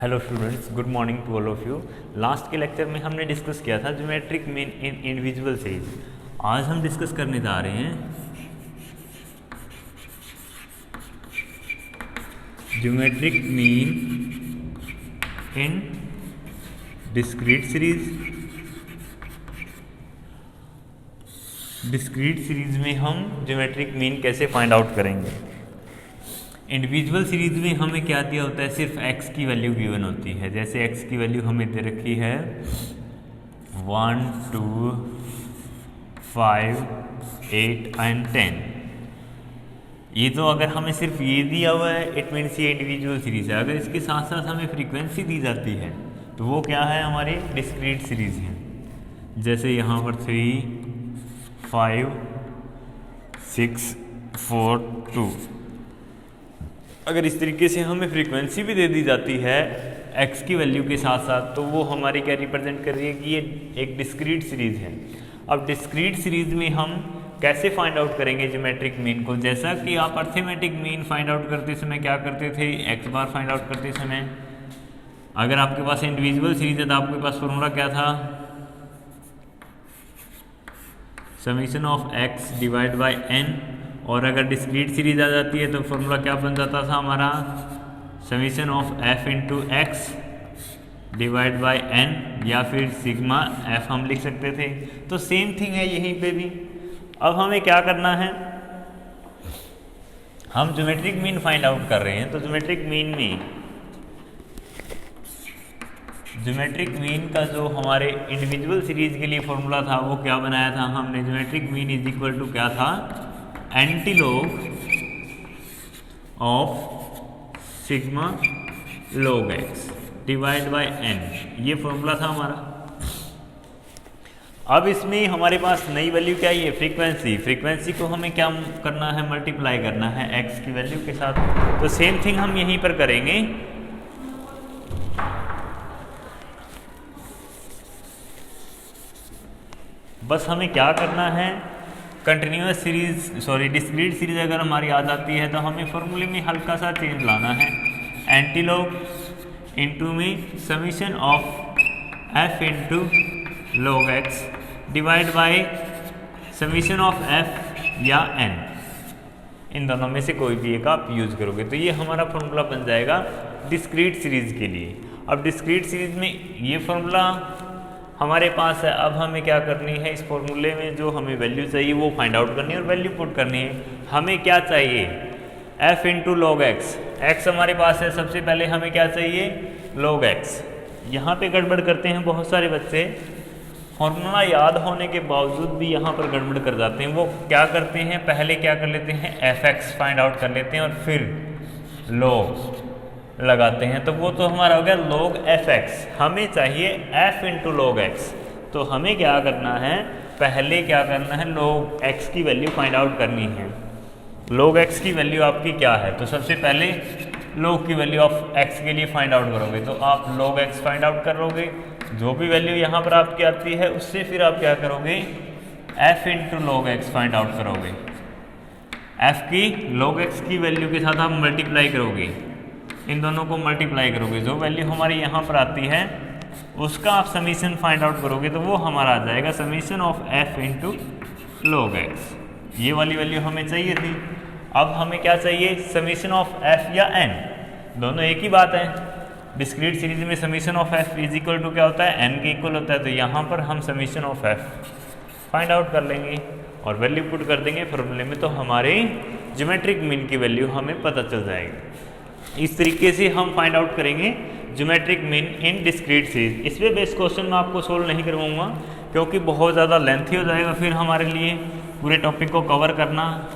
Hello students, good morning to all of you. Last के lecture में हमने discuss किया था geometric mean in individual series. आज हम डिस्कस करने जा रहे हैं geometric mean in discrete series. Discrete series में हम ज्योमेट्रिक मीन कैसे फाइंड आउट करेंगे। इंडिविजुअल सीरीज में हमें क्या दिया होता है, सिर्फ x की वैल्यू गिवन होती है। जैसे x की वैल्यू हमें दे रखी है 1, 2, 5, 8 एंड 10। ये तो अगर हमें सिर्फ ये दिया हुआ है इट मीन्स ये इंडिविजुअल सीरीज है। अगर इसके साथ साथ हमें फ्रीक्वेंसी दी जाती है तो वो क्या है, हमारी डिस्क्रीट सीरीज है। जैसे यहाँ पर 3, 5, 6, 4, 2। अगर इस तरीके से हमें फ्रीक्वेंसी भी दे दी जाती है x की वैल्यू के साथ साथ, तो वो हमारी क्या रिप्रेजेंट कर रही है कि ये एक डिस्क्रीट सीरीज है। अब डिस्क्रीट सीरीज में हम कैसे फाइंड आउट करेंगे ज्योमेट्रिक मीन को। जैसा कि आप अर्थमेटिक मीन फाइंड आउट करते समय क्या करते थे, x बार फाइंड आउट करते समय अगर आपके पास इंडिविजुअल सीरीज है तो आपके पास फॉर्मूला क्या था, summation of x divide by n। और अगर डिस्क्रीट सीरीज आ जाती है तो फॉर्मूला क्या बन जाता था हमारा, summation of f into x divide by n, या फिर सिग्मा f हम लिख सकते थे। तो सेम थिंग है यहीं पे भी। अब हमें क्या करना है, हम ज्योमेट्रिक मीन फाइंड आउट कर रहे हैं। तो ज्योमेट्रिक मीन का जो हमारे इंडिविजुअल सीरीज के लिए फॉर्मूला था वो क्या बनाया था हमने, geometric mean is equal to क्या था, antilog of sigma log x divide by n, ये फॉर्मूला था हमारा। अब इसमें हमारे पास नई वैल्यू क्या है, फ्रीक्वेंसी को हमें क्या करना है, मल्टीप्लाई करना है x की वैल्यू के साथ। तो सेम थिंग हम यहीं पर करेंगे। बस हमें क्या करना है, कंटिन्यूस सीरीज डिस्क्रीट सीरीज अगर हमारी आ जाती है तो हमें फॉर्मूले में हल्का सा चेंज लाना है। एंटीलॉग इनटू में summation of f into log x divide by summation of f या n। इन दोनों में से कोई भी एक आप यूज करोगे तो ये हमारा फॉर्मूला बन जाएगा डिस्क्रीट सीरीज के लिए। अब डिस्क्रीट सीरीज में ये फॉर्मूला हमारे पास है। अब हमें क्या करनी है, इस फॉर्मूले में जो हमें वैल्यू चाहिए वो फाइंड आउट करनी है और वैल्यू पुट करनी है। हमें क्या चाहिए, f into log x. X हमारे पास है, सबसे पहले हमें क्या चाहिए, log x। यहाँ पे गड़बड़ करते हैं बहुत सारे बच्चे, फॉर्मूला याद होने के बावजूद भी यहाँ पर गड़बड़ कर जाते हैं। वो क्या करते हैं, पहले क्या कर लेते हैं, fx फाइंड आउट कर लेते हैं और फिर log लगाते हैं। तो वो तो हमारा हो गया log fx। हमें चाहिए f इंटू log x। तो हमें क्या करना है, पहले क्या करना है, log x की वैल्यू फाइंड आउट करनी है। log x की वैल्यू आपकी क्या है, तो सबसे पहले log की वैल्यू ऑफ x के लिए फाइंड आउट करोगे। तो आप log x फाइंड आउट करोगे, जो भी वैल्यू यहाँ पर आपकी आती है उससे फिर आप क्या करोगे, f into log x find out करोगे। f की log x की वैल्यू के साथ आप मल्टीप्लाई करोगे, इन दोनों को मल्टीप्लाई करोगे। जो वैल्यू हमारी यहाँ पर आती है उसका आप समीशन फाइंड आउट करोगे तो वो हमारा आ जाएगा summation of f into log x। ये वाली वैल्यू हमें चाहिए थी। अब हमें क्या चाहिए, समीशन ऑफ f या n, दोनों एक ही बात है। डिस्क्रीट सीरीज में summation of f is equal to क्या होता है, n के इक्वल होता है। तो यहाँ पर हम summation of f find out कर लेंगे और वैल्यू पुट कर देंगे फॉर्मूले में, तो हमारे ज्योमेट्रिक मीन की वैल्यू हमें पता चल जाएगी। इस तरीके से हम फाइंड आउट करेंगे geometric mean in discrete series. इस पे बेस क्वेश्चन मैं आपको सोल्व नहीं करवाऊंगा क्योंकि बहुत ज़्यादा लेंथी हो जाएगा फिर हमारे लिए। पूरे टॉपिक को कवर करना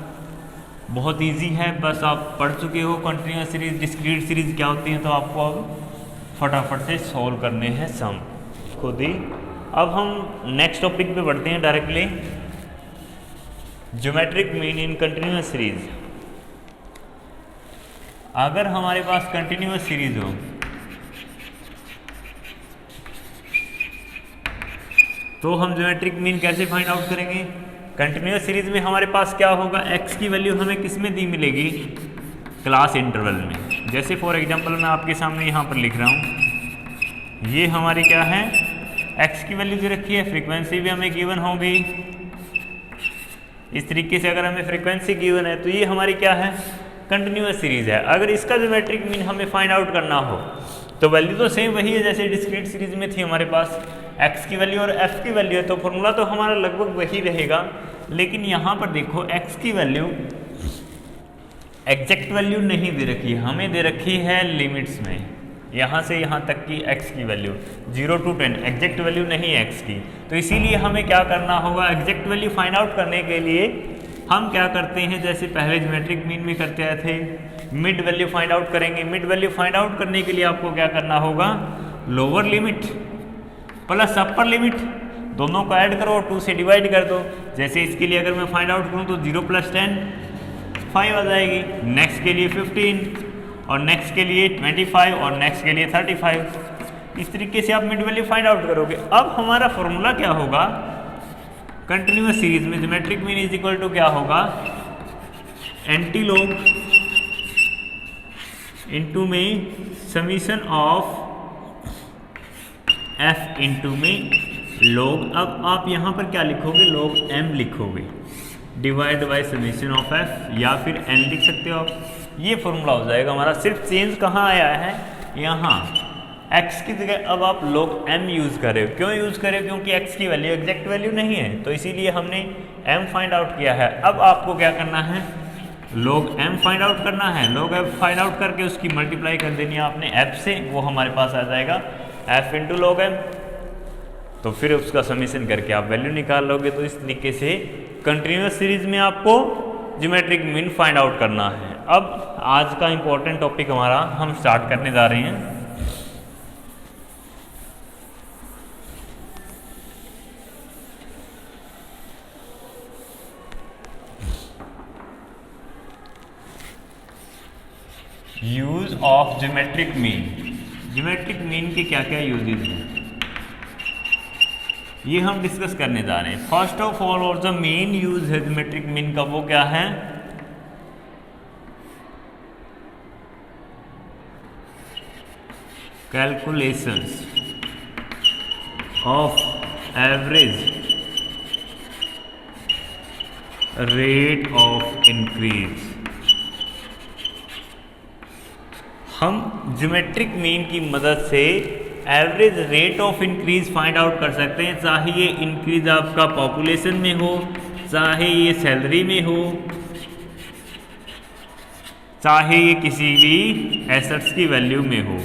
बहुत इजी है, बस आप पढ़ चुके हो कंटिन्यूस सीरीज, डिस्क्रीट सीरीज क्या होती है, तो आपको अब फटाफट से सोल्व करने हैं सम खुद ही। अब हम नेक्स्ट टॉपिक पे बढ़ते हैं directly, geometric mean in continuous series. अगर हमारे पास कंटिन्यूस सीरीज हो तो हम ज्योमेट्रिक मीन कैसे फाइंड आउट करेंगे। कंटिन्यूस सीरीज में हमारे पास क्या होगा, x की वैल्यू हमें किस में दी मिलेगी, क्लास इंटरवल में। जैसे फॉर एग्जांपल मैं आपके सामने यहाँ पर लिख रहा हूँ ये हमारी क्या है, x की वैल्यू दे रखी है, फ्रीक्वेंसी भी हमें गिवन होगी। इस तरीके से अगर हमें फ्रीक्वेंसी गिवन है तो ये हमारी क्या है, कंटिन्यूअस सीरीज है। अगर इसका ज्योमेट्रिक मीन हमें फाइंड आउट करना हो तो वैल्यू तो सेम वही है जैसे डिस्क्रीट सीरीज में थी हमारे पास, x की वैल्यू और f की वैल्यू है, तो फॉर्मूला तो हमारा लगभग वही रहेगा। लेकिन यहाँ पर देखो x की वैल्यू एग्जैक्ट वैल्यू नहीं दे रखी है, हमें दे रखी है लिमिट्स में, यहाँ से यहाँ तक की x की वैल्यू 0 to 10, एग्जैक्ट वैल्यू नहीं है x की। तो इसीलिए हमें क्या करना होगा, एग्जैक्ट वैल्यू फाइंड आउट करने के लिए हम क्या करते हैं, जैसे पहले ज्योमेट्रिक मीन में करते आए थे, मिड वैल्यू फाइंड आउट करेंगे। मिड वैल्यू फाइंड आउट करने के लिए आपको क्या करना होगा, lower limit plus upper limit दोनों को ऐड करो और 2 से डिवाइड कर दो। जैसे इसके लिए अगर मैं फाइंड आउट करूँ तो 0 + 10 5 आ जाएगी, नेक्स्ट के लिए 15 और नेक्स्ट के लिए 25 और नेक्स्ट के लिए 35। इस तरीके से आप मिड वैल्यू फाइंड आउट करोगे। अब हमारा फॉर्मूला क्या होगा, कंटिन्यूअस सीरीज में geometric mean is equal to क्या होगा, एंटीलोग इनटू में समीशन ऑफ f इनटू में log। अब आप यहाँ पर क्या लिखोगे, log m लिखोगे, divide by summation of f, या फिर n लिख सकते हो आप। ये फॉर्मूला हो जाएगा हमारा। सिर्फ चेंज कहाँ आया है, यहाँ x की जगह अब आप log m यूज़ कर रहे हो। क्यों यूज़ कर रहे हो, क्योंकि x की वैल्यू एग्जैक्ट वैल्यू नहीं है, तो इसीलिए हमने m फाइंड आउट किया है। अब आपको क्या करना है, log m फाइंड आउट करना है। log m फाइंड आउट करके उसकी मल्टीप्लाई कर देनी है आपने f से, वो हमारे पास आ जाएगा f इंटू log m। तो फिर उसका समीशन करके आप वैल्यू निकाल लोगे। तो इस तरीके से कंटिन्यूअस सीरीज में आपको ज्योमेट्रिक मीन फाइंड आउट करना है। अब आज का इंपॉर्टेंट टॉपिक हमारा हम स्टार्ट करने जा रहे हैं। Use of geometric mean. Geometric mean के क्या क्या यूजेज हैं ये हम डिस्कस करने जा रहे हैं। फर्स्ट ऑफ ऑल और द मेन यूज है ज्योमेट्रिक मीन का, वो क्या है, calculations of average rate of increase. हम ज्योमेट्रिक मीन की मदद से average rate of increase find out कर सकते हैं, चाहे ये इंक्रीज आपका पॉपुलेशन में हो, चाहे ये सैलरी में हो, चाहे ये किसी भी एसेट्स की वैल्यू में हो।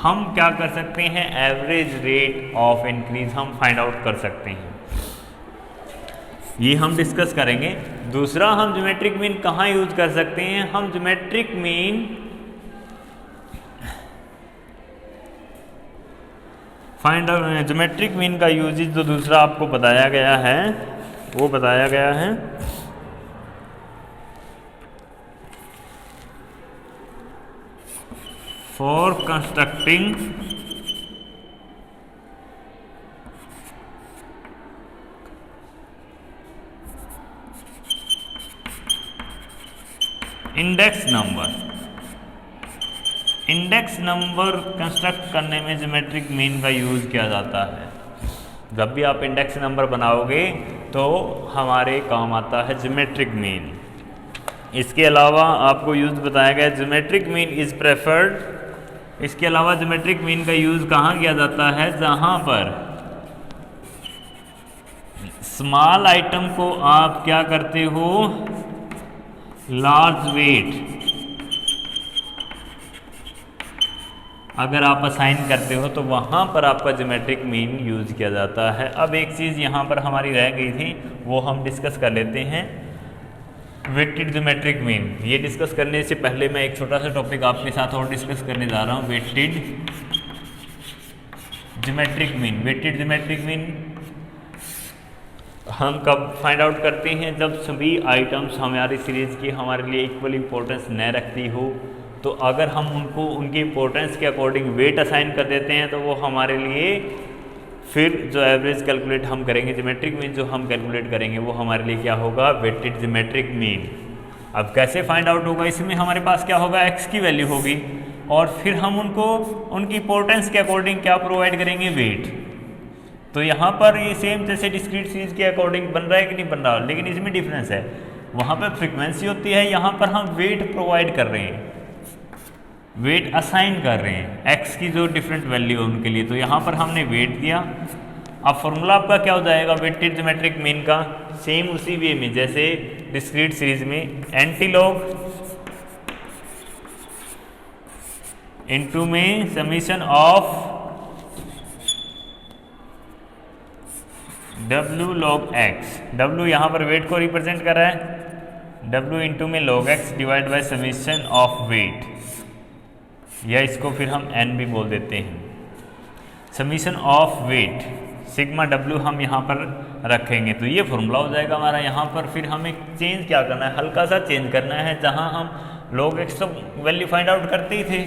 हम क्या कर सकते हैं, एवरेज रेट ऑफ इंक्रीज हम फाइंड आउट कर सकते हैं। ये हम डिस्कस करेंगे। दूसरा, हम ज्योमेट्रिक मीन कहाँ यूज कर सकते हैं, हम geometric mean find out, geometric mean का यूजेज जो दूसरा आपको बताया गया है वो बताया गया है for constructing index number. Index number construct करने में ज्योमेट्रिक मीन का यूज़ किया जाता है। जब भी आप इंडेक्स नंबर बनाओगे तो हमारे काम आता है ज्योमेट्रिक मीन। इसके अलावा आपको यूज़ बताया गया ज्योमेट्रिक मीन इज़ प्रेफर्ड। इसके अलावा ज्योमेट्रिक मीन का यूज़ कहाँ किया जाता है, जहाँ पर स्मॉल आइटम को आप क्या करते हो, लार्ज वेट अगर आप असाइन करते हो तो वहाँ पर आपका ज्योमेट्रिक मीन यूज़ किया जाता है। अब एक चीज़ यहाँ पर हमारी रह गई थी, वो हम डिस्कस कर लेते हैं, वेटेड ज्योमेट्रिक मीन। ये डिस्कस करने से पहले मैं एक छोटा सा टॉपिक आपके साथ और डिस्कस करने जा रहा हूँ, weighted geometric mean. Weighted geometric mean हम कब फाइंड आउट करते हैं, जब सभी आइटम्स हमारी सीरीज़ की हमारे लिए इक्वल इम्पोर्टेंस न रखती हो। तो अगर हम उनको उनकी इम्पोर्टेंस के अकॉर्डिंग वेट असाइन कर देते हैं तो वो हमारे लिए फिर जो एवरेज कैलकुलेट हम करेंगे, ज्योमेट्रिक मीन जो हम कैलकुलेट करेंगे वो हमारे लिए क्या होगा, वेटेड ज्योमेट्रिक मीन। अब कैसे फाइंड आउट होगा, इसमें हमारे पास क्या होगा, x की वैल्यू होगी। और फिर हम उनको उनकी इंपॉर्टेंस के अकॉर्डिंग क्या प्रोवाइड करेंगे, वेट। तो यहाँ पर ये सेम जैसे डिस्क्रीट सीरीज के अकॉर्डिंग बन रहा है कि नहीं बन रहा, लेकिन इसमें डिफरेंस है, वहाँ पर फ्रीक्वेंसी होती है, यहाँ पर हम वेट प्रोवाइड कर रहे हैं, वेट असाइन कर रहे हैं एक्स की जो डिफरेंट वैल्यू है उनके लिए। तो यहाँ पर हमने वेट दिया। अब फॉर्मूला आपका क्या हो जाएगा वेटेड ज्योमेट्रिक मीन का, सेम उसी वे में जैसे डिस्क्रीट सीरीज में एंटीलॉग इनटू में summation of W log x, W यहाँ पर वेट को रिप्रेजेंट कर रहा है, W इंटू में log x divide by summation of weight, या इसको फिर हम n भी बोल देते हैं, summation of weight sigma W हम यहाँ पर रखेंगे। तो ये फॉर्मूला हो जाएगा हमारा। यहाँ पर फिर हमें चेंज क्या करना है, हल्का सा चेंज करना है, जहाँ हम log x तो वैल्यू फाइंड आउट करते ही थे,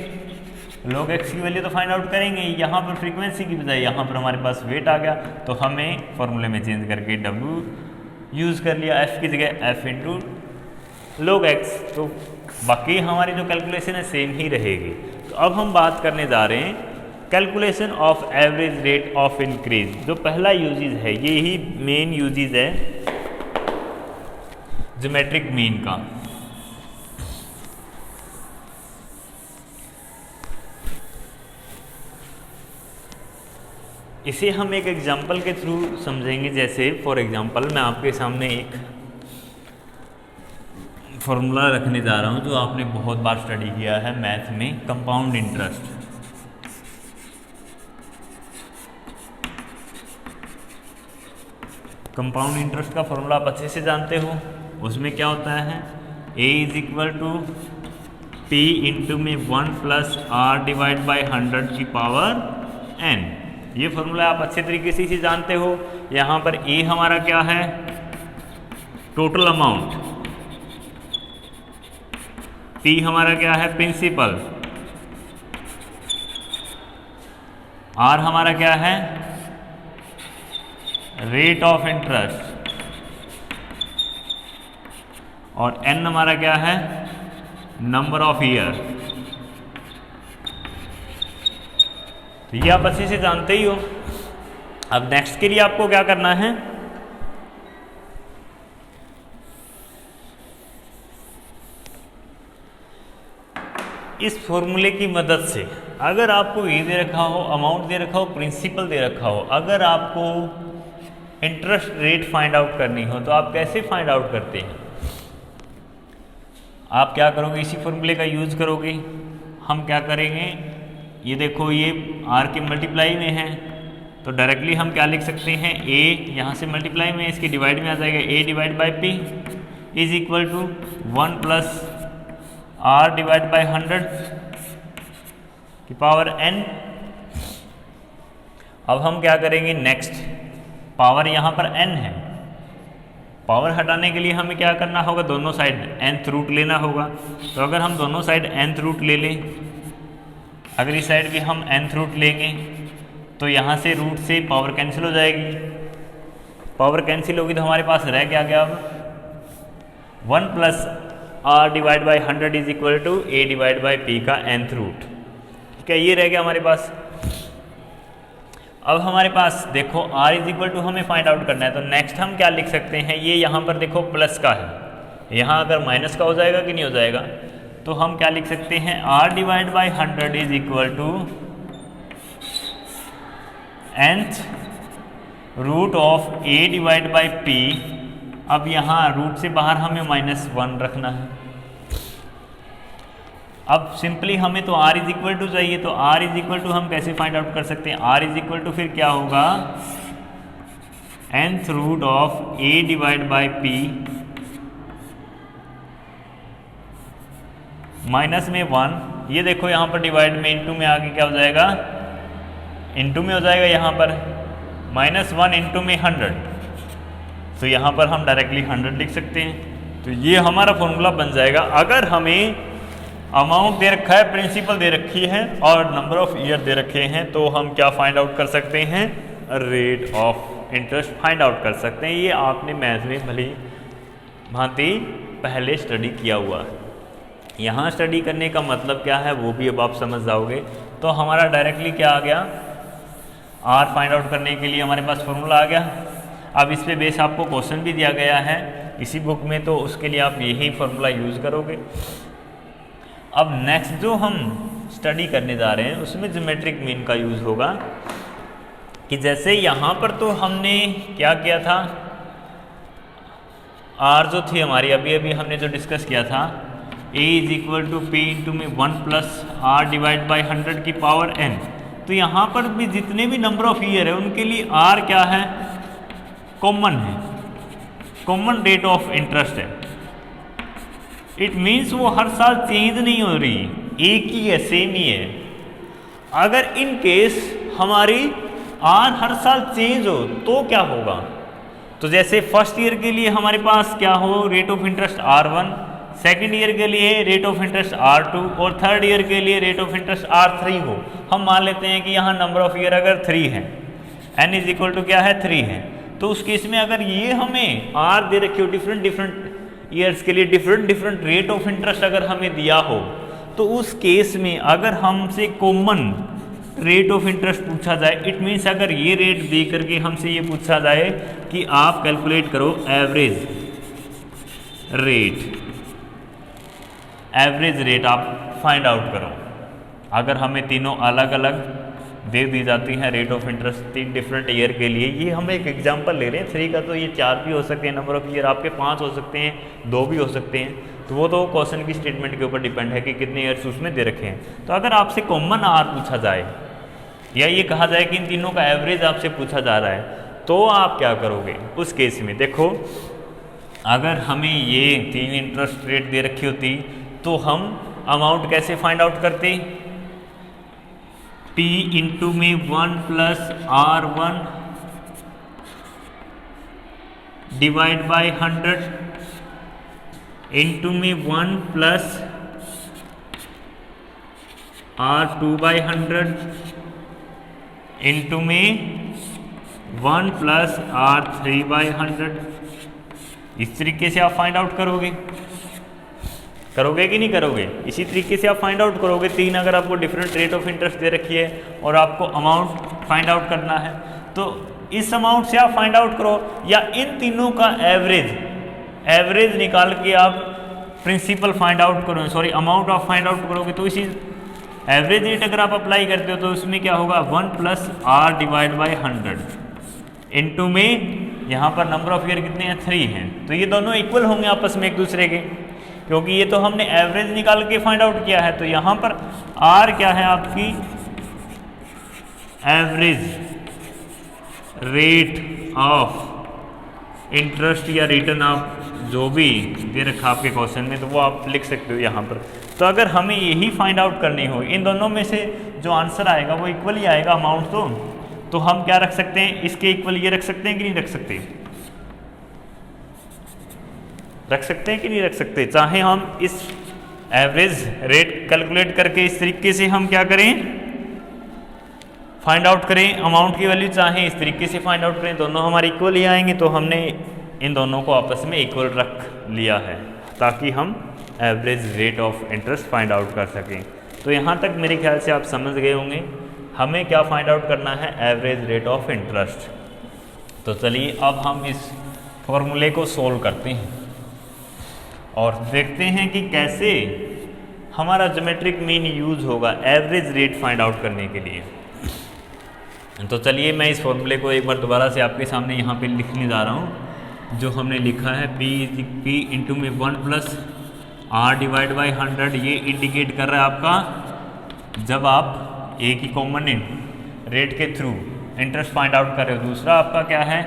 log x की वैल्यू तो फाइंड आउट करेंगे, यहाँ पर फ्रीक्वेंसी की बजाय यहाँ पर हमारे पास वेट आ गया, तो हमें फॉर्मूले में चेंज करके W यूज़ कर लिया, f की जगह f इंटू log x। तो बाकी हमारी जो कैलकुलेशन है सेम ही रहेगी। तो अब हम बात करने जा रहे हैं calculation of average rate of increase. जो पहला यूजेज है, ये ही मेन यूजेज है ज्योमेट्रिक मीन का। इसे हम एक एग्जाम्पल के थ्रू समझेंगे। जैसे फॉर एग्जाम्पल मैं आपके सामने एक फॉर्मूला रखने जा रहा हूँ जो आपने बहुत बार स्टडी किया है मैथ में, कंपाउंड इंटरेस्ट। कंपाउंड इंटरेस्ट का फॉर्मूला आप अच्छे से जानते हो। उसमें क्या होता है, a is equal to P into में 1 प्लस आर डिवाइड बाई 100 की पावर n। ये फॉर्मूला आप अच्छे तरीके से इसे जानते हो। यहाँ पर a हमारा क्या है, टोटल अमाउंट, p हमारा क्या है, प्रिंसिपल, r हमारा क्या है, रेट ऑफ इंटरेस्ट, और n हमारा क्या है, नंबर ऑफ ईयर। तो ये आप अच्छे से जानते ही हो। अब नेक्स्ट के लिए आपको क्या करना है, इस फॉर्मूले की मदद से, अगर आपको ये दे रखा हो, अमाउंट दे रखा हो, प्रिंसिपल दे रखा हो, अगर आपको इंटरेस्ट रेट फाइंड आउट करनी हो तो आप कैसे फाइंड आउट करते हैं, आप क्या करोगे, इसी फॉर्मूले का यूज करोगे। हम क्या करेंगे, ये देखो ये r के मल्टीप्लाई में है, तो डायरेक्टली हम क्या लिख सकते हैं, a यहाँ से मल्टीप्लाई में, इसके डिवाइड में आ जाएगा, a divide by p is equal to 1 plus r divide by 100 की पावर n। अब हम क्या करेंगे, नेक्स्ट पावर यहाँ पर n है, पावर हटाने के लिए हमें क्या करना होगा, दोनों साइड nth रूट लेना होगा। तो अगर हम दोनों साइड nth रूट ले लें, अगर इस साइड भी हम nth रूट लेंगे तो यहाँ से रूट से पावर कैंसिल हो जाएगी, पावर कैंसिल होगी तो हमारे पास रह क्या गया, अब 1 plus r divide by 100 is equal to a divide by p का nth रूट। ठीक है, ये रह गया हमारे पास। अब हमारे पास देखो r इज इक्वल टू हमें फाइंड आउट करना है, तो नेक्स्ट हम क्या लिख सकते हैं, ये यहाँ पर देखो प्लस का है, यहाँ अगर माइनस का हो जाएगा कि नहीं हो जाएगा, तो हम क्या लिख सकते हैं, r divide by 100 is equal to nth root of a divide by p। अब यहाँ रूट से बाहर हमें -1 रखना है। अब सिंपली हमें तो r इज इक्वल टू चाहिए, तो r इज इक्वल टू हम कैसे फाइंड आउट कर सकते हैं, r इज इक्वल टू फिर क्या होगा, nth root of a divide by p minus में 1। ये देखो यहाँ पर डिवाइड में इंटू में आगे क्या हो जाएगा, इंटू में हो जाएगा, यहाँ पर -1 इंटू में 100, तो यहाँ पर हम डायरेक्टली 100 लिख सकते हैं। तो ये हमारा फॉर्मूला बन जाएगा। अगर हमें अमाउंट दे रखा है, प्रिंसिपल दे रखी है और नंबर ऑफ ईयर दे रखे हैं, तो हम क्या फाइंड आउट कर सकते हैं, rate of interest find out कर सकते हैं। ये आपने मैथ में भली भांति पहले स्टडी किया हुआ है। यहाँ स्टडी करने का मतलब क्या है वो भी अब आप समझ जाओगे। तो हमारा डायरेक्टली क्या आ गया, आर फाइंड आउट करने के लिए हमारे पास फॉर्मूला आ गया। अब इस पे बेस आपको क्वेश्चन भी दिया गया है इसी बुक में, तो उसके लिए आप यही फॉर्मूला यूज़ करोगे। अब नेक्स्ट जो हम स्टडी करने जा रहे हैं उसमें ज्योमेट्रिक मीन का यूज़ होगा, कि जैसे यहाँ पर तो हमने क्या किया था, आर जो थी हमारी अभी अभी हमने जो डिस्कस किया था, a is equal to P into में 1 प्लस आर डिवाइड बाई 100 की पावर n। तो यहाँ पर भी जितने भी नंबर ऑफ ईयर है उनके लिए आर क्या है, कॉमन है, कॉमन रेट ऑफ इंटरेस्ट है। इट मीन्स वो हर साल चेंज नहीं हो रही, एक ही है, सेम ही है। अगर इन केस हमारी आर हर साल चेंज हो तो क्या होगा, तो जैसे फर्स्ट ईयर के लिए हमारे पास क्या हो, rate of interest R1, second year के लिए रेट ऑफ इंटरेस्ट R2 और थर्ड ईयर के लिए रेट ऑफ इंटरेस्ट R3 हो। हम मान लेते हैं कि यहाँ नंबर ऑफ ईयर अगर 3 है, n इज इक्वल टू क्या है 3 है, तो उस केस में अगर ये हमें R दे रखी हो, डिफरेंट डिफरेंट ईयर्स के लिए different different rate of interest अगर हमें दिया हो, तो उस केस में अगर हमसे कॉमन रेट ऑफ इंटरेस्ट पूछा जाए, इट मीन्स अगर ये रेट दे करके हमसे ये पूछा जाए कि आप कैलकुलेट करो एवरेज रेट, एवरेज रेट आप फाइंड आउट करो। अगर हमें तीनों अलग अलग दे दी जाती हैं rate of interest 3 different year के लिए, ये हम एक एग्जांपल ले रहे हैं 3 का, तो ये 4 भी हो सकते हैं नंबर ऑफ ईयर, आपके 5 हो सकते हैं, 2 भी हो सकते हैं, तो वो तो क्वेश्चन की स्टेटमेंट के ऊपर डिपेंड है कि कितने ईयर्स उसमें दे रखे हैं। तो अगर आपसे कॉमन आर पूछा जाए या ये कहा जाए कि इन तीनों का एवरेज आपसे पूछा जा रहा है, तो आप क्या करोगे उस केस में। देखो अगर हमें ये 3 इंटरेस्ट रेट दे रखी होती तो हम अमाउंट कैसे फाइंड आउट करते, P इंटू में 1 plus R1 divide by 100 into में 1 प्लस R2 बाई 100 इंटू में 1 प्लस R3 बाई 100। इस तरीके से आप फाइंड आउट करोगे कि नहीं करोगे, इसी तरीके से आप फाइंड आउट करोगे। 3 अगर आपको डिफरेंट रेट ऑफ इंटरेस्ट दे रखी है और आपको अमाउंट फाइंड आउट करना है, तो इस अमाउंट से आप फाइंड आउट करो, या इन तीनों का एवरेज निकाल के आप प्रिंसिपल फाइंड आउट करो, सॉरी अमाउंट आप फाइंड आउट करोगे। तो इसी एवरेज रेट अगर आप अप्लाई करते हो तो उसमें क्या होगा 1 plus R divide by 100 into में यहाँ पर नंबर ऑफ ईयर कितने हैं 3 हैं, तो ये दोनों इक्वल होंगे आपस में एक दूसरे के, क्योंकि ये तो हमने एवरेज निकाल के फाइंड आउट किया है। तो यहाँ पर R क्या है आपकी एवरेज रेट ऑफ इंटरेस्ट या रिटर्न आप जो भी दे रखा आपके क्वेश्चन में, तो वो आप लिख सकते हो यहाँ पर। तो अगर हमें यही फाइंड आउट करनी हो, इन दोनों में से जो आंसर आएगा वो इक्वल ही आएगा अमाउंट, तो हम क्या रख सकते हैं, इसके इक्वल ये रख सकते हैं कि नहीं रख सकते, रख सकते हैं कि नहीं रख सकते। चाहे हम इस एवरेज रेट कैलकुलेट करके इस तरीके से हम क्या करें फाइंड आउट करें अमाउंट की वैल्यू, चाहे इस तरीके से फाइंड आउट करें, दोनों हमारे इक्वल ही आएंगे। तो हमने इन दोनों को आपस में इक्वल रख लिया है ताकि हम average rate of interest find out कर सकें। तो यहाँ तक मेरे ख्याल से आप समझ गए होंगे हमें क्या फाइंड आउट करना है, एवरेज रेट ऑफ इंटरेस्ट। तो चलिए अब हम इस फॉर्मूले को सोल्व करते हैं और देखते हैं कि कैसे हमारा ज्योमेट्रिक मीन यूज होगा एवरेज रेट फाइंड आउट करने के लिए। तो चलिए मैं इस फॉर्मूले को एक बार दोबारा से आपके सामने यहाँ पे लिखने जा रहा हूँ। जो हमने लिखा है P इंटू में 1 प्लस R डिवाइड बाई 100, ये इंडिकेट कर रहा है आपका जब आप एक ही कॉमन रेट के थ्रू इंटरेस्ट फाइंड आउट कर रहे हो। दूसरा आपका क्या है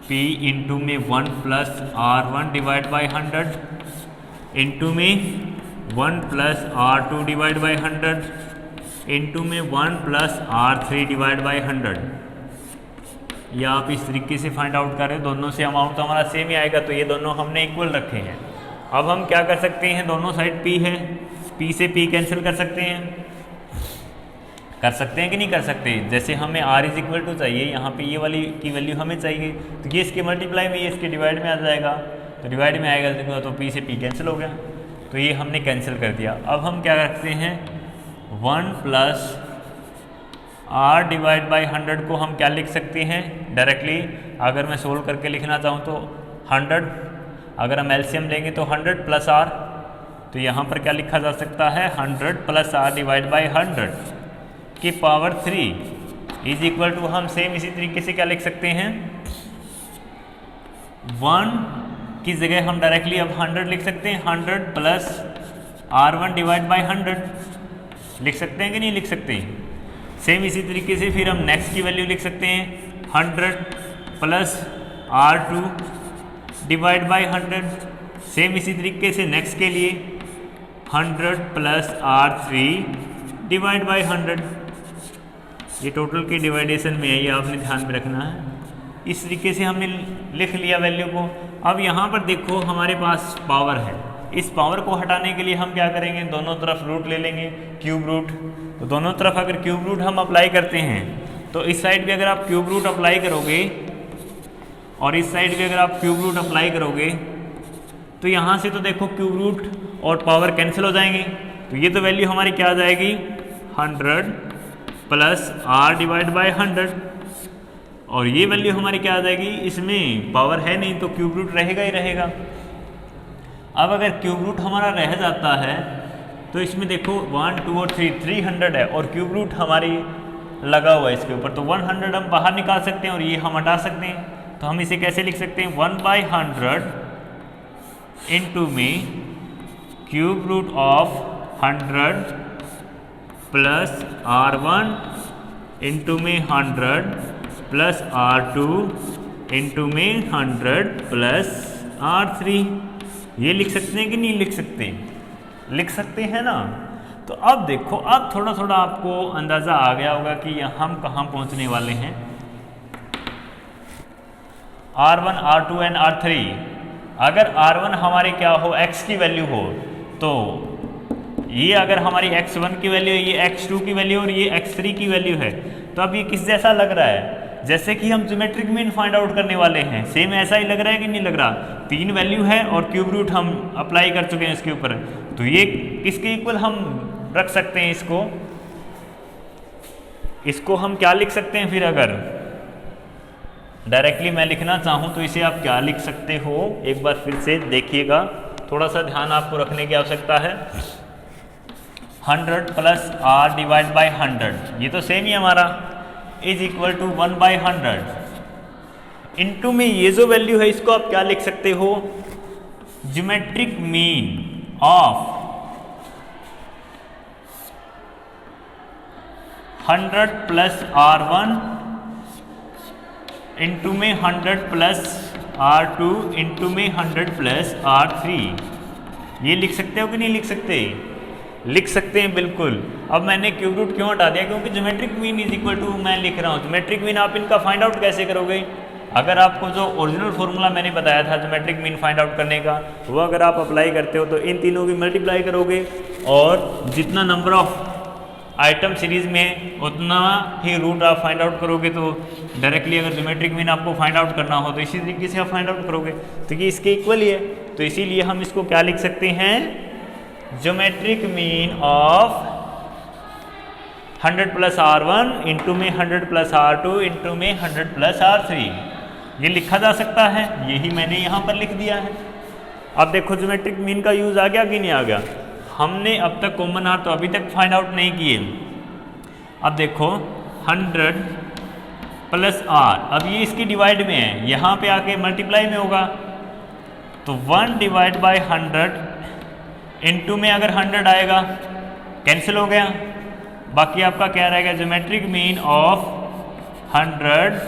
P इंटू में 1 plus R1 divide by 100 into में 1 plus R2 divide by 100 into में 1 प्लस R3 डिवाइड बाई 100। या आप इस तरीके से फाइंड आउट करें, दोनों से अमाउंट तो हमारा सेम ही आएगा, तो ये दोनों हमने इक्वल रखे हैं। अब हम क्या कर सकते हैं, दोनों साइड P है, P से P कैंसिल कर सकते हैं, कि नहीं कर सकते। जैसे हमें R इज इक्वल टू चाहिए, यहाँ पे ये वाली की वैल्यू हमें चाहिए, तो ये इसके मल्टीप्लाई में ये इसके डिवाइड में आ जाएगा, तो डिवाइड में आएगा तो P से P कैंसिल हो गया। तो ये हमने कैंसिल कर दिया। अब हम क्या रखते हैं, 1 प्लस r डिवाइड बाई 100 को हम क्या लिख सकते हैं डायरेक्टली, अगर मैं सोल्व करके लिखना चाहूँ तो 100, अगर हम एलसीएम लेंगे तो 100 प्लस r, तो यहाँ पर क्या लिखा जा सकता है 100 प्लस r डिवाइड बाई 100 की पावर 3 इज इक्वल टू, हम सेम इसी तरीके से क्या लिख सकते हैं, 1 की जगह हम डायरेक्टली अब 100 लिख सकते हैं, 100 प्लस r1 डिवाइड बाई 100 लिख सकते हैं कि नहीं लिख सकते। सेम इसी तरीके से फिर हम नेक्स्ट की वैल्यू लिख सकते हैं, 100 plus r2 divide by 100। Same इसी तरीके से नेक्स्ट के लिए 100 प्लस r3 डिवाइड बाई 100। ये टोटल की डिवाइडेशन में है, ये आपने ध्यान में रखना है। इस तरीके से हमने लिख लिया वैल्यू को। अब यहाँ पर देखो हमारे पास पावर है, इस पावर को हटाने के लिए हम क्या करेंगे, दोनों तरफ रूट ले लेंगे, क्यूब रूट। तो दोनों तरफ अगर क्यूब रूट हम अप्लाई करते हैं तो इस साइड भी अगर आप क्यूब रूट अप्लाई करोगे और इस साइड भी अगर आप क्यूब रूट अप्लाई करोगे तो यहाँ से तो देखो क्यूब रूट और पावर कैंसिल हो जाएंगे। तो ये तो वैल्यू हमारी क्या आ जाएगी, 100 प्लस r डिवाइड बाई 100, और ये वैल्यू हमारी क्या आ जाएगी, इसमें पावर है नहीं तो क्यूब रूट रहेगा ही रहेगा। अब अगर क्यूब रूट हमारा रह जाता है तो इसमें देखो 1 2 और 3 300 है और क्यूब रूट हमारी लगा हुआ है इसके ऊपर, तो 100 हम बाहर निकाल सकते हैं और ये हम हटा सकते हैं। तो हम इसे कैसे लिख सकते हैं, 1/100 इंटू में cube root of 100 plus r1 into में 100 प्लस r2 इंटू में 100 प्लस r3। ये लिख सकते हैं कि नहीं लिख सकते, लिख सकते हैं ना। तो अब देखो, अब थोड़ा थोड़ा आपको अंदाज़ा आ गया होगा कि हम कहाँ पहुँचने वाले हैं। r1 r2 एंड r3, अगर r1 हमारे क्या हो, x की वैल्यू हो, तो ये अगर हमारी x1 की वैल्यू है, ये x2 की वैल्यू और ये x3 की वैल्यू है, तो अब ये किस जैसा लग रहा है, जैसे कि हम ज्योमेट्रिक मीन फाइंड आउट करने वाले हैं। सेम ऐसा ही लग रहा है कि नहीं लग रहा, 3 वैल्यू है और क्यूब रूट हम अप्लाई कर चुके हैं इसके ऊपर। तो ये किसके इक्वल हम रख सकते हैं, इसको हम क्या लिख सकते हैं, फिर अगर डायरेक्टली मैं लिखना चाहूँ तो इसे आप क्या लिख सकते हो, एक बार फिर से देखिएगा, थोड़ा सा ध्यान आपको रखने की आवश्यकता है। 100 प्लस r डिवाइड बाई 100, ये तो सेम ही हमारा, इज इक्वल टू 1/100 इंटू में ये जो वैल्यू है इसको आप क्या लिख सकते हो, geometric mean of 100 plus r1 into में 100 प्लस r2 इंटू में 100 प्लस r3। ये लिख सकते हो कि नहीं लिख सकते, लिख सकते हैं बिल्कुल। अब मैंने क्यूब रूट क्यों हटा दिया, क्योंकि geometric mean is equal to मैं लिख रहा हूँ। ज्योमेट्रिक मीन आप इनका फाइंड आउट कैसे करोगे, अगर आपको जो ओरिजिनल फॉर्मूला मैंने बताया था ज्योमेट्रिक मीन फाइंड आउट करने का, वो अगर आप अप्लाई करते हो तो इन तीनों की मल्टीप्लाई करोगे और जितना नंबर ऑफ आइटम सीरीज में उतना ही रूट आप फाइंड आउट करोगे। तो डायरेक्टली अगर ज्योमेट्रिक मीन आपको फाइंड आउट करना हो तो इसी तरीके से आप फाइंड आउट करोगे, तो ये इसके इक्वल ही है। तो इसीलिए हम इसको क्या लिख सकते हैं, geometric mean of 100 plus r1 into में 100 प्लस r2 इंटू में 100 प्लस r3, ये लिखा जा सकता है। यही मैंने यहाँ पर लिख दिया है। अब देखो ज्योमेट्रिक मीन का यूज़ आ गया कि नहीं आ गया। हमने अब तक कॉमन आर तो अभी तक फाइंड आउट नहीं किए। अब देखो 100 प्लस r, अब ये इसकी डिवाइड में है, यहाँ पे आके मल्टीप्लाई में होगा, तो 1 डिवाइड बाई 100 इंटू में अगर 100 आएगा कैंसिल हो गया, बाकी आपका क्या रहेगा, geometric mean of 100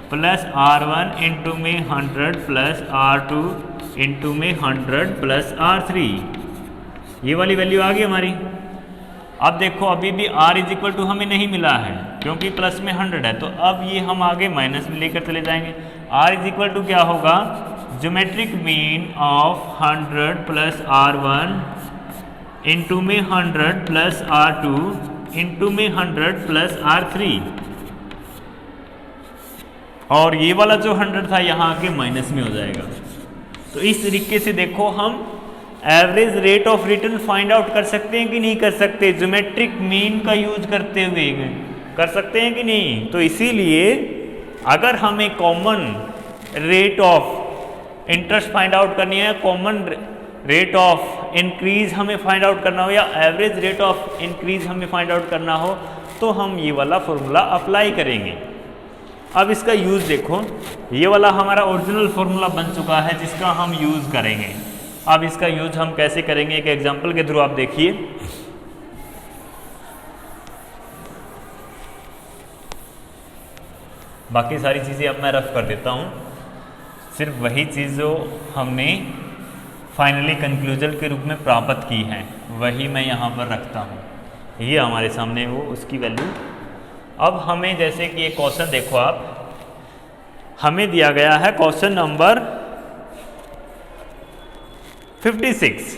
plus r1 into में 100 प्लस r2 इंटू में 100 प्लस r3, ये वाली वैल्यू आ गई हमारी। अब देखो अभी भी r इज इक्वल टू हमें नहीं मिला है क्योंकि प्लस में 100 है, तो अब ये हम आगे माइनस में लेकर चले जाएंगे। r इज इक्वल टू क्या होगा, geometric mean of 100 plus r1 into में 100 प्लस r2 इंटू में 100 प्लस r3, और ये वाला जो 100 था यहाँ आके माइनस में हो जाएगा। तो इस तरीके से देखो हम average rate of return find out कर सकते हैं कि नहीं कर सकते, ज्योमेट्रिक मीन का यूज करते हुए कर सकते हैं कि नहीं। तो इसीलिए अगर हमें common rate of interest find out करनी है, कॉमन रेट ऑफ इंक्रीज हमें फाइंड आउट करना हो, या एवरेज रेट ऑफ इंक्रीज हमें फाइंड आउट करना हो, तो हम ये वाला फॉर्मूला अप्लाई करेंगे। अब इसका यूज़ देखो, ये वाला हमारा ओरिजिनल फॉर्मूला बन चुका है जिसका हम यूज़ करेंगे। अब इसका यूज़ हम कैसे करेंगे, एक एग्जांपल के थ्रू आप देखिए। बाकी सारी चीज़ें अब मैं रफ कर देता हूँ, सिर्फ वही चीज़ जो हमने फाइनली कंक्लूजन के रूप में प्राप्त की है वही मैं यहाँ पर रखता हूँ। ये हमारे सामने वो उसकी वैल्यू। अब हमें जैसे कि एक क्वेश्चन देखो आप, हमें दिया गया है question number 56।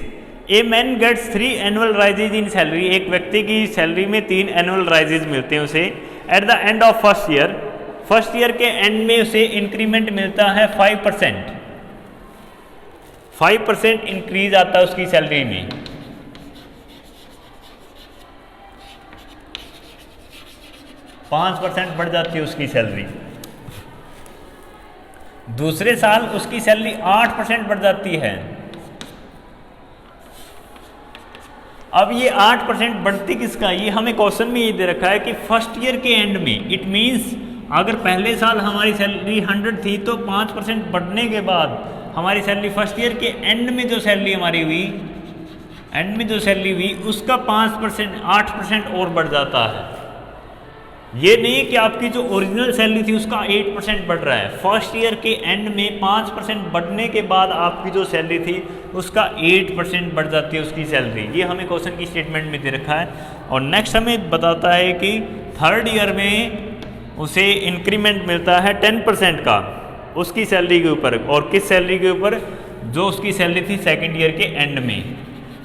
A man gets 3 annual raises in salary. एक व्यक्ति की सैलरी में 3 एनुअल राइजेज मिलते हैं उसे। Eight the end of first year, first year के एंड में उसे इंक्रीमेंट मिलता है 5%। 5% इंक्रीज आता है उसकी सैलरी में। %5 बढ़ जाती है उसकी सैलरी। दूसरे साल उसकी सैलरी 8% बढ़ जाती है। अब ये 8% बढ़ती किसका, ये हमें क्वेश्चन में ये दे रखा है कि फर्स्ट ईयर के एंड में। इट मीन्स अगर पहले साल हमारी सैलरी 100 थी तो 5% बढ़ने के बाद हमारी सैलरी फर्स्ट ईयर के एंड में जो सैलरी हमारी हुई, एंड में जो सैलरी हुई उसका 5% 8% और बढ़ जाता है। ये नहीं कि आपकी जो ओरिजिनल सैलरी थी उसका 8% बढ़ रहा है। फर्स्ट ईयर के एंड में 5% बढ़ने के बाद आपकी जो सैलरी थी उसका 8% बढ़ जाती है उसकी सैलरी। ये हमें क्वेश्चन की स्टेटमेंट में दे रखा है। और नेक्स्ट हमें बताता है कि थर्ड ईयर में उसे इंक्रीमेंट मिलता है 10% का उसकी सैलरी के ऊपर। और किस सैलरी के ऊपर, जो उसकी सैलरी थी सेकेंड ईयर के एंड में।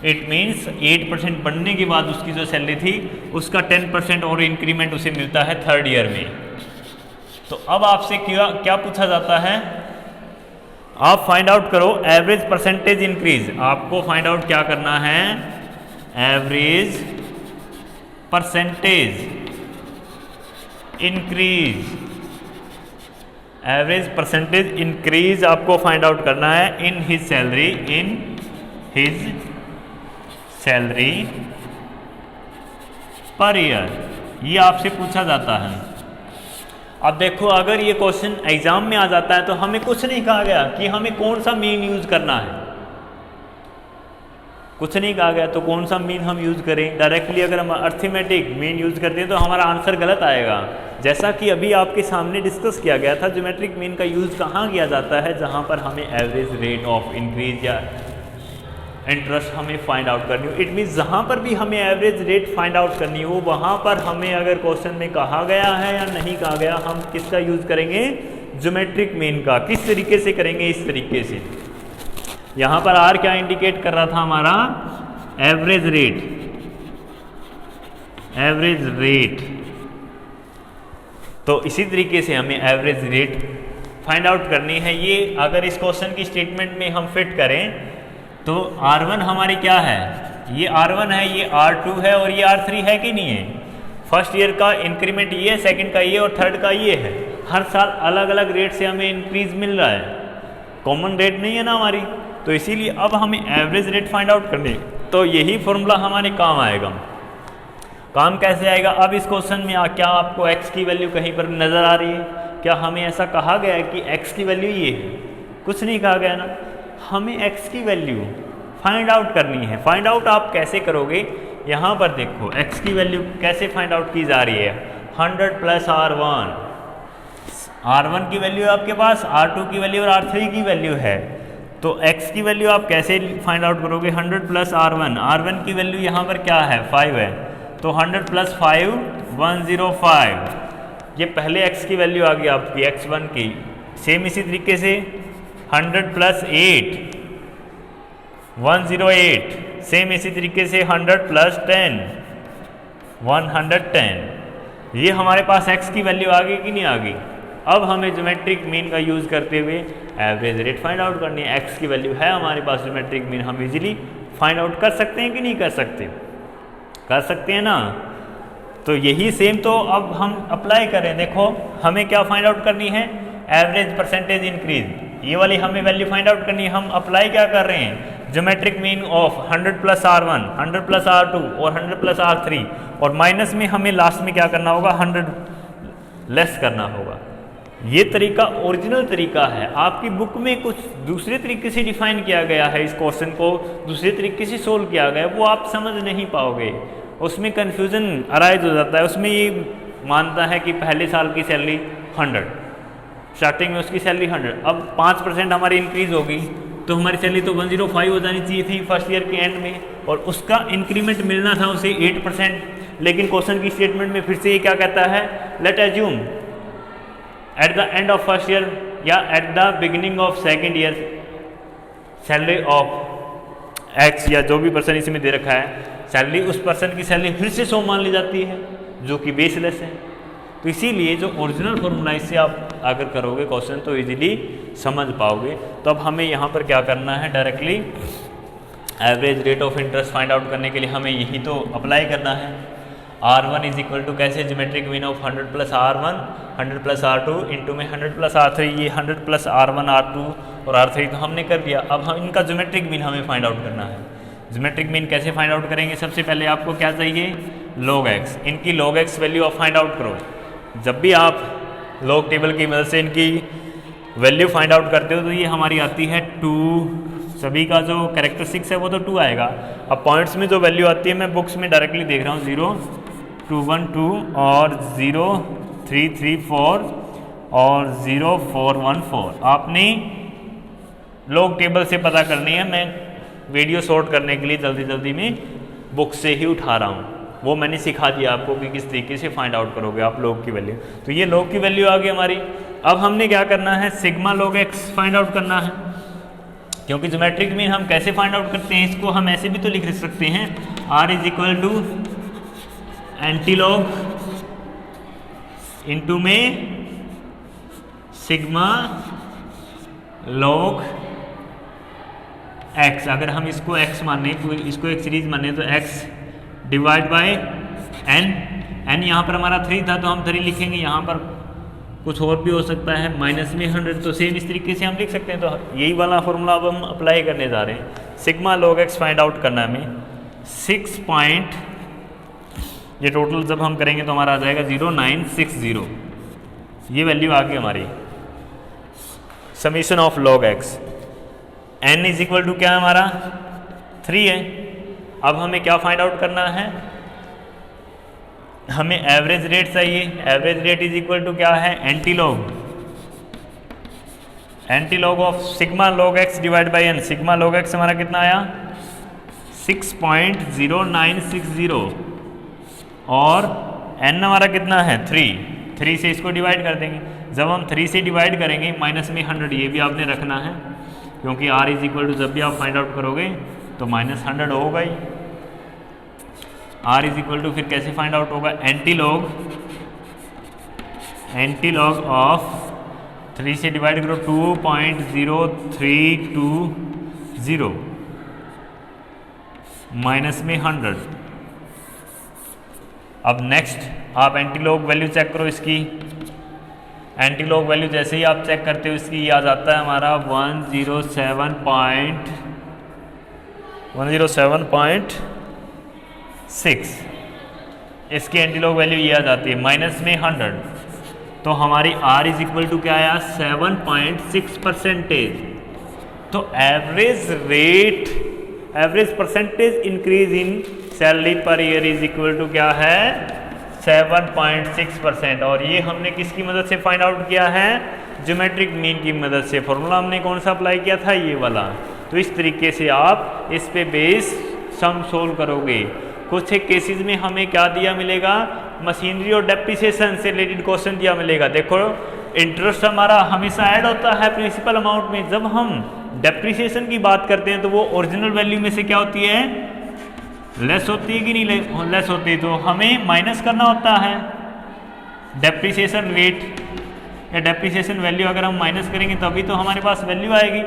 इट मीन्स 8% बढ़ने के बाद उसकी जो सैलरी थी उसका 10% और इंक्रीमेंट उसे मिलता है थर्ड ईयर में। तो अब आपसे क्या पूछा जाता है, आप फाइंड आउट करो एवरेज परसेंटेज इंक्रीज। आपको फाइंड आउट क्या करना है, average percentage increase. Average percentage increase आपको फाइंड आउट करना है in his salary, in his salary per year. ये आपसे पूछा जाता है। अब देखो, अगर ये क्वेश्चन एग्जाम में आ जाता है तो हमें कुछ नहीं कहा गया कि हमें कौन सा मीन यूज करना है, कुछ नहीं कहा गया। तो कौन सा मीन हम यूज करें, डायरेक्टली अगर हम अर्थमेटिक मीन यूज करते हैं तो हमारा आंसर गलत आएगा। जैसा कि अभी आपके सामने डिस्कस किया गया था, ज्योमेट्रिक मीन का यूज कहाँ किया जाता है, जहाँ पर हमें एवरेज रेट ऑफ इंक्रीज या इंटरेस्ट हमें फाइंड आउट करनी हो। इट मीन्स जहाँ पर भी हमें एवरेज रेट फाइंड आउट करनी हो वहाँ पर हमें अगर क्वेश्चन में कहा गया है या नहीं कहा गया, हम किसका यूज करेंगे, ज्योमेट्रिक मीन का। किस तरीके से करेंगे, इस तरीके से। यहाँ पर आर क्या इंडिकेट कर रहा था हमारा, एवरेज रेट, एवरेज रेट। तो इसी तरीके से हमें एवरेज रेट फाइंड आउट करनी है। ये अगर इस क्वेश्चन की स्टेटमेंट में हम फिट करें तो R1 हमारी क्या है, ये R1 है, ये R2 है और ये R3 है कि नहीं है। फर्स्ट ईयर का इंक्रीमेंट ये है, सेकंड का ये और थर्ड का ये है। हर साल अलग अलग रेट से हमें इंक्रीज मिल रहा है, कॉमन रेट नहीं है ना हमारी। तो इसीलिए अब हमें एवरेज रेट फाइंड आउट करनी, तो यही फॉर्मूला हमारे काम आएगा। काम कैसे आएगा, अब इस क्वेश्चन में क्या आपको x की वैल्यू कहीं पर नज़र आ रही है, क्या हमें ऐसा कहा गया है कि x की वैल्यू ये है, कुछ नहीं कहा गया ना। हमें x की वैल्यू फाइंड आउट करनी है। फाइंड आउट आप कैसे करोगे, यहाँ पर देखो x की वैल्यू कैसे फाइंड आउट की जा रही है, 100 प्लस R1। R1 की वैल्यू है आपके पास, R2 की वैल्यू और R3 की वैल्यू है। तो x की वैल्यू आप कैसे फाइंड आउट करोगे, 100 प्लस R1। R1 की वैल्यू यहाँ पर क्या है, 5 है, तो 100 प्लस 5 105। ये पहले x की वैल्यू आ गई आपकी x1 की। सेम इसी तरीके से 100 प्लस 8 108। सेम इसी तरीके से 100 प्लस 10 110। ये हमारे पास x की वैल्यू आ गई कि नहीं आ गई। अब हमें ज्योमेट्रिक मीन का यूज़ करते हुए एवरेज रेट फाइंड आउट करनी है। एक्स की वैल्यू है हमारे पास, ज्योमेट्रिक मीन हम इजीली फाइंड आउट कर सकते हैं कि नहीं कर सकते? कर सकते हैं ना। तो यही सेम तो अब हम अप्लाई करें। देखो हमें क्या फाइंड आउट करनी है? Average percentage increase. ये वाली हमें वैल्यू फाइंड आउट करनी है। हम अप्लाई क्या कर रहे हैं? Geometric mean of 100 plus R1, 100 plus R2 और 100 प्लस R3, और माइनस में हमें लास्ट में क्या करना होगा? 100 लेस करना होगा। ये तरीका ओरिजिनल तरीका है। आपकी बुक में कुछ दूसरे तरीके से डिफाइन किया गया है, इस क्वेश्चन को दूसरे तरीके से सोल्व किया गया है, वो आप समझ नहीं पाओगे, उसमें कन्फ्यूज़न अराइज हो जाता है। उसमें ये मानता है कि पहले साल की सैलरी 100, स्टार्टिंग में उसकी सैलरी 100, अब 5% हमारी इंक्रीज़ होगी तो हमारी सैलरी तो 105 हो जानी चाहिए थी फर्स्ट ईयर के एंड में, और उसका इंक्रीमेंट मिलना था उसे 8%। लेकिन क्वेश्चन की स्टेटमेंट में फिर से ये क्या कहता है? Let assume at the end of first year या at the beginning of second year salary of X, या जो भी पर्सन इसमें दे रखा है सैलरी, उस पर्सन की सैलरी फिर से 100 मान ली जाती है जो कि बेसलेस है। तो इसीलिए जो ओरिजिनल फॉर्मूला, इससे आप अगर करोगे क्वेश्चन तो इजीली समझ पाओगे। तो अब हमें यहाँ पर क्या करना है? Directly average rate of interest find out करने के लिए हमें यही तो अप्लाई करना है। R1 इज इक्वल टू कैसे? Geometric mean of 100 plus R1, 100 plus R2 into में 100 प्लस R3। ये 100 प्लस R1, R2 और R3 तो हमने कर दिया। अब हम इनका ज्योमेट्रिक मीन हमें फाइंड आउट करना है। ज्योमेट्रिक मीन कैसे फाइंड आउट करेंगे? सबसे पहले आपको क्या चाहिए? Log x. इनकी लॉग एक्स वैल्यू आप फाइंड आउट करो। जब भी आप लॉग टेबल की मदद से इनकी वैल्यू फाइंड आउट करते हो तो ये हमारी आती है 2। सभी का जो कैरेक्टरिस्टिक्स है वो तो 2 आएगा। अब पॉइंट्स में जो वैल्यू आती है मैं बुक्स में डायरेक्टली देख रहा हूँ, 0, 2, 1, 2 और 0, 3, 3, 4 और 0, 4, 1, 4 आपने लॉग टेबल से पता करनी है। मैं वीडियो शॉर्ट करने के लिए जल्दी जल्दी में बुक से ही उठा रहा हूँ, वो मैंने सिखा दिया आपको कि किस तरीके से फाइंड आउट करोगे आप लॉग की वैल्यू। तो ये लॉग की वैल्यू आ गई हमारी। अब हमने क्या करना है? Sigma log x find out करना है, क्योंकि ज्योमेट्रिक मीन हम कैसे फाइंड आउट करते हैं इसको हम ऐसे भी तो लिख सकते हैं, R is equal to anti log into में सिग्मा लॉग एक्स। अगर हम इसको एक्स माने, इसको एक सीरीज माने तो एक्स डिवाइड बाय एन यहाँ पर हमारा 3 था तो हम 3 लिखेंगे, यहाँ पर कुछ और भी हो सकता है, माइनस में 100, तो सेम इस तरीके से हम लिख सकते हैं। तो यही वाला फॉर्मूला अब हम अप्लाई करने जा रहे हैं। Sigma log x find out करना है हमें 6 पॉइंट, ये टोटल जब हम करेंगे तो हमारा आ जाएगा 0960। ये वैल्यू आ गई हमारी summation of log X. N is equal to क्या है हमारा? 3 है। अब हमें क्या फाइंड आउट करना है? हमें एवरेज रेट चाहिए। Average rate is equal to क्या है? Anti log of sigma log X divide by N. Sigma log X हमारा कितना आया? 6.0960 और एन हमारा कितना है? 3 से इसको डिवाइड कर देंगे। जब हम 3 से डिवाइड करेंगे माइनस में 100, ये भी आपने रखना है क्योंकि R इज इक्वल टू जब भी आप फाइंड आउट करोगे तो माइनस 100 होगा ही। R इज इक्वल टू फिर कैसे फाइंड आउट होगा? एंटी लॉग ऑफ 3 से डिवाइड करो 2.0320 माइनस में 100। अब नेक्स्ट आप एंटी लॉग वैल्यू चेक करो इसकी। एंटी लॉग वैल्यू जैसे ही आप चेक करते हो इसकी आ जाता है हमारा 107.6। इसकी एंटी लॉग वैल्यू ये आ जाती है माइनस में 100। तो हमारी R इज इक्वल टू क्या आया? 7.6%। तो average percentage increase in salary per year is equal to क्या है? 7.6%। और ये हमने किसकी मदद से फाइंड आउट किया है? ज्योमेट्रिक मीन की मदद से। फॉर्मूला हमने कौन सा अप्लाई किया था? ये वाला। तो इस तरीके से आप इस पे बेस सम सोल्व करोगे। कुछ एक केसेस में हमें क्या दिया मिलेगा? मशीनरी और डेप्रिसिएशन से रिलेटेड क्वेश्चन दिया मिलेगा। देखो इंटरेस्ट हमारा हमेशा ऐड होता है प्रिंसिपल अमाउंट में। जब हम डेप्रिसिएशन की बात करते हैं तो वो ओरिजिनल वैल्यू में से क्या होती है? लेस होती है कि नहीं? लेस होती है, तो हमें माइनस करना होता है डेप्रिसिएशन रेट या डेप्रिसिएशन वैल्यू अगर हम माइनस करेंगे तभी तो हमारे पास वैल्यू आएगी।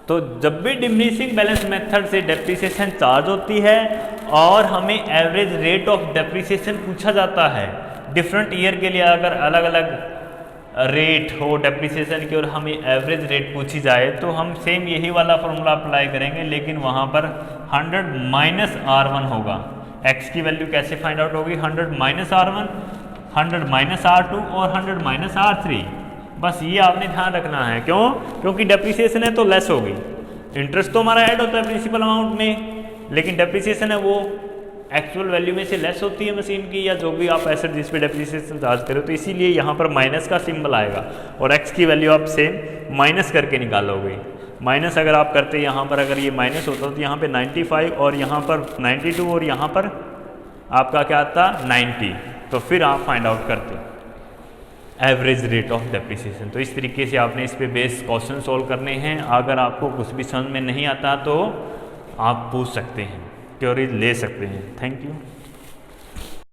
तो जब भी डिमिनिशिंग बैलेंस मेथड से डेप्रिसिएशन चार्ज होती है और हमें एवरेज रेट ऑफ डेप्रिसिएशन पूछा जाता है, डिफरेंट ईयर के लिए अगर अलग अलग रेट हो डेप्रिसिएशन की और हमें एवरेज रेट पूछी जाए तो हम सेम यही वाला फॉर्मूला अप्लाई करेंगे, लेकिन वहाँ पर 100 माइनस R1 होगा। x की वैल्यू कैसे फाइंड आउट होगी? 100 माइनस R1, 100 माइनस R2 और 100 माइनस R3। बस ये आपने ध्यान रखना है। क्यों? क्योंकि डेप्रिसिएशन है तो लेस होगी। इंटरेस्ट तो हमारा ऐड होता है प्रिंसिपल अमाउंट में, लेकिन डेप्रिसिएशन है वो एक्चुअल वैल्यू में से लेस होती है मशीन की या जो भी आप एसेट जिस पे डेप्रिसिएशन चार्ज करो, तो इसीलिए यहाँ पर माइनस का सिंबल आएगा और x की वैल्यू आप सेम माइनस करके निकालोगे। माइनस अगर आप करते यहाँ पर, अगर ये माइनस होता तो यहाँ पे 95 और यहाँ पर 92 और यहाँ पर आपका क्या आता 90, तो फिर आप फाइंड आउट करते एवरेज रेट ऑफ डेप्रिसिएशन। तो इस तरीके से आपने इस पे बेस क्वेश्चन सोल्व करने हैं। अगर आपको कुछ भी समझ में नहीं आता तो आप पूछ सकते हैं, क्वेरी ले सकते हैं। Thank you.